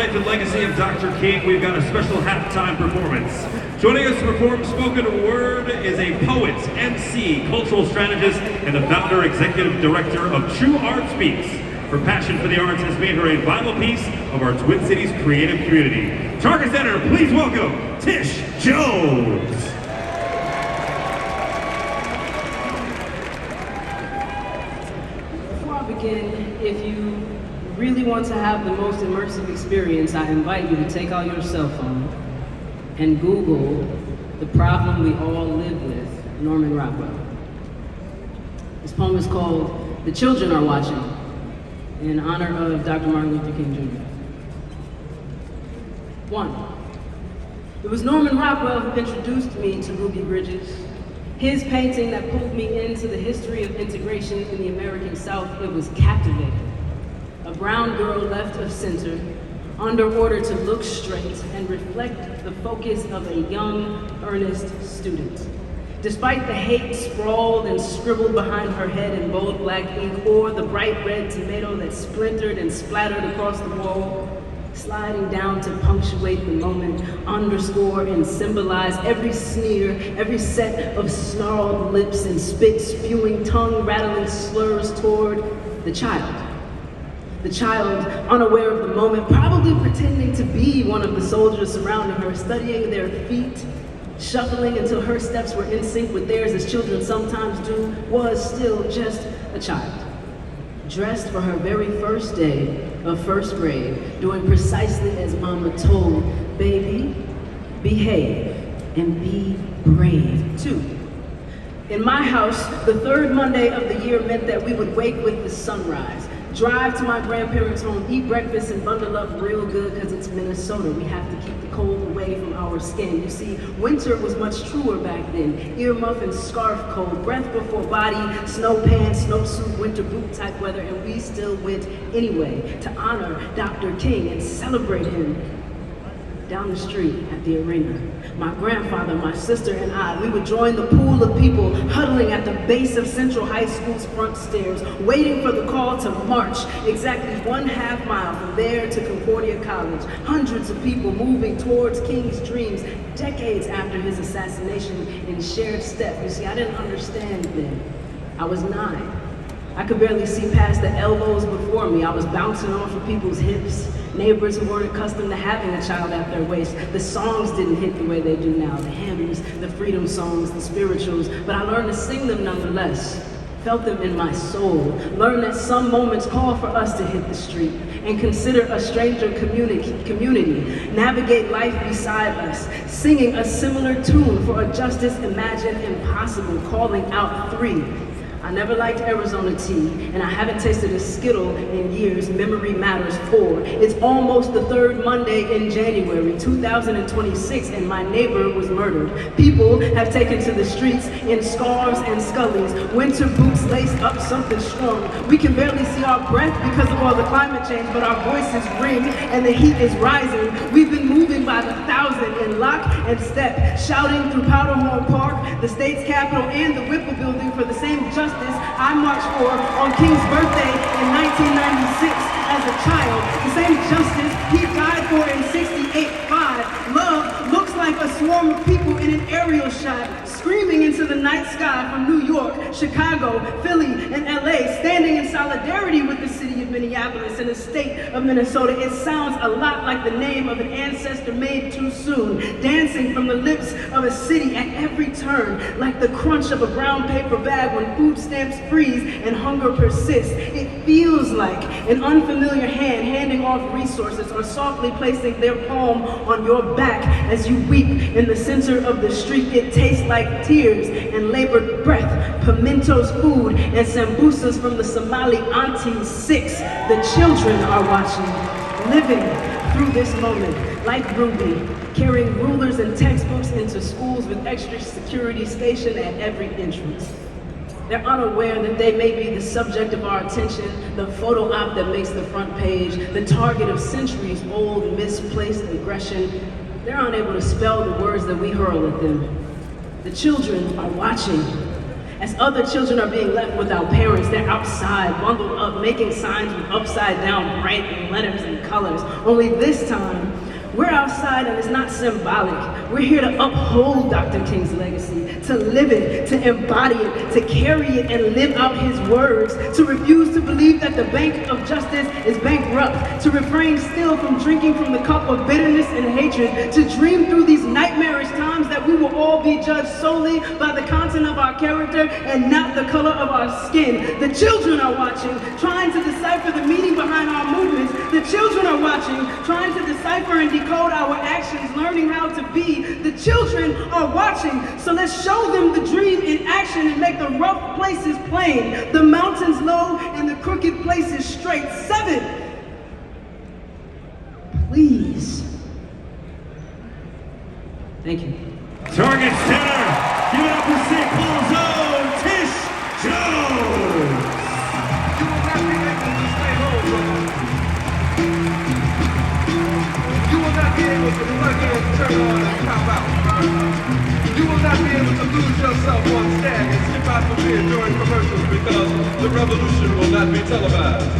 life and legacy of Dr. King, we've got a special halftime performance. Joining us to perform spoken word is a poet, MC, cultural strategist, and the founder executive director of True Art Speaks. Her passion for the arts has made her a vital piece of our Twin Cities creative community. Target Center, please welcome Tish Jones. Before I begin, if you really want to have the most immersive experience, I invite you to take out your cell phone and Google the problem we all live with, Norman Rockwell. This poem is called The Children Are Watching, in honor of Dr. Martin Luther King Jr. 1. It was Norman Rockwell who introduced me to Ruby Bridges. His painting that pulled me into the history of integration in the American South, it was captivating. A brown girl left of center, under order to look straight and reflect the focus of a young, earnest student. Despite the hate sprawled and scribbled behind her head in bold black ink, or the bright red tomato that splintered and splattered across the wall, sliding down to punctuate the moment, underscore and symbolize every sneer, every set of snarled lips and spit-spewing, tongue-rattling slurs toward the child. The child, unaware of the moment, probably pretending to be one of the soldiers surrounding her, studying their feet, shuffling until her steps were in sync with theirs, as children sometimes do, was still just a child. Dressed for her very first day of first grade, doing precisely as Mama told, baby, behave and be brave too. In my house, the third Monday of the year meant that we would wake with the sunrise, drive to my grandparents' home, eat breakfast, and bundle up real good because it's Minnesota. We have to keep the cold away from our skin. You see, winter was much truer back then. Earmuff and scarf cold, breath before body, snow pants, snowsuit, winter boot type weather, and we still went anyway to honor Dr. King and celebrate him down the street at the arena. My grandfather, my sister, and I, we would join the pool of people huddling at the base of Central High School's front stairs, waiting for the call to march exactly 1/2 mile from there to Concordia College. Hundreds of people moving towards King's dreams decades after his assassination in shared step. You see, I didn't understand then. I was 9. I could barely see past the elbows before me. I was bouncing off of people's hips. Neighbors who weren't accustomed to having a child at their waist. The songs didn't hit the way they do now. The hymns, the freedom songs, the spirituals, but I learned to sing them nonetheless. Felt them in my soul. Learned that some moments call for us to hit the street and consider a stranger community. Navigate life beside us, singing a similar tune for a justice imagined impossible, calling out 3. I never liked Arizona tea, and I haven't tasted a Skittle in years. Memory matters 4. It's almost the third Monday in January 2026, and my neighbor was murdered. People have taken to the streets in scarves and scullies, winter boots laced up something strong. We can barely see our breath because of all the climate change, but our voices ring and the heat is rising. We've been moving by the thousand in lock and step, shouting through Powderhorn Park, the state's capitol, and the Whipple building for the same justice I marched for on King's birthday in 1996 as a child. The same justice he died for in 68-5. Love looks like a swarm of people in an aerial shot, screaming into the night sky from New York, Chicago, Philly, and LA, standing in solidarity with the city of Minneapolis and the state of Minnesota. It sounds a lot like the name of an ancestor made too soon, dancing from the lips of a city at every turn, like the crunch of a brown paper bag when food stamps freeze and hunger persists. It feels like an unfamiliar hand handing off resources or softly placing their palm on your back as you weep in the center of the street. It tastes like tears and labored breath, pimentos food, and sambusas from the Somali auntie 6. The children are watching, living through this moment, like Ruby, carrying rulers and textbooks into schools with extra security stationed at every entrance. They're unaware that they may be the subject of our attention, the photo op that makes the front page, the target of centuries-old misplaced aggression. They're unable to spell the words that we hurl at them. The children are watching, As other children are being left without parents, they're outside, bundled up, making signs with upside down bright letters and colors. Only this time, we're outside and it's not symbolic. We're here to uphold Dr. King's legacy, to live it, to embody it, to carry it and live out his words, to refuse to believe that the bank of justice is bankrupt, to refrain still from drinking from the cup of bitterness and hatred, to dream through these nightmarish times that we will all be judged solely by the content of our character and not the color of our skin. The children are watching, trying to decipher the meaning behind our movements. The children are watching, trying to decipher and decode our actions, learning how to be. The children are watching, so let's show them the dream in action and make the rough places plain, the mountains low and the crooked places straight. 7, please. Thank you. Target center, give it up for St. Paul's own Tish Jones. You will not be able to stay home, brother. You will not be able to plug in, turn on, and pop out. You will not be able to lose yourself on stand and skip out the beer during commercials because the revolution will not be televised.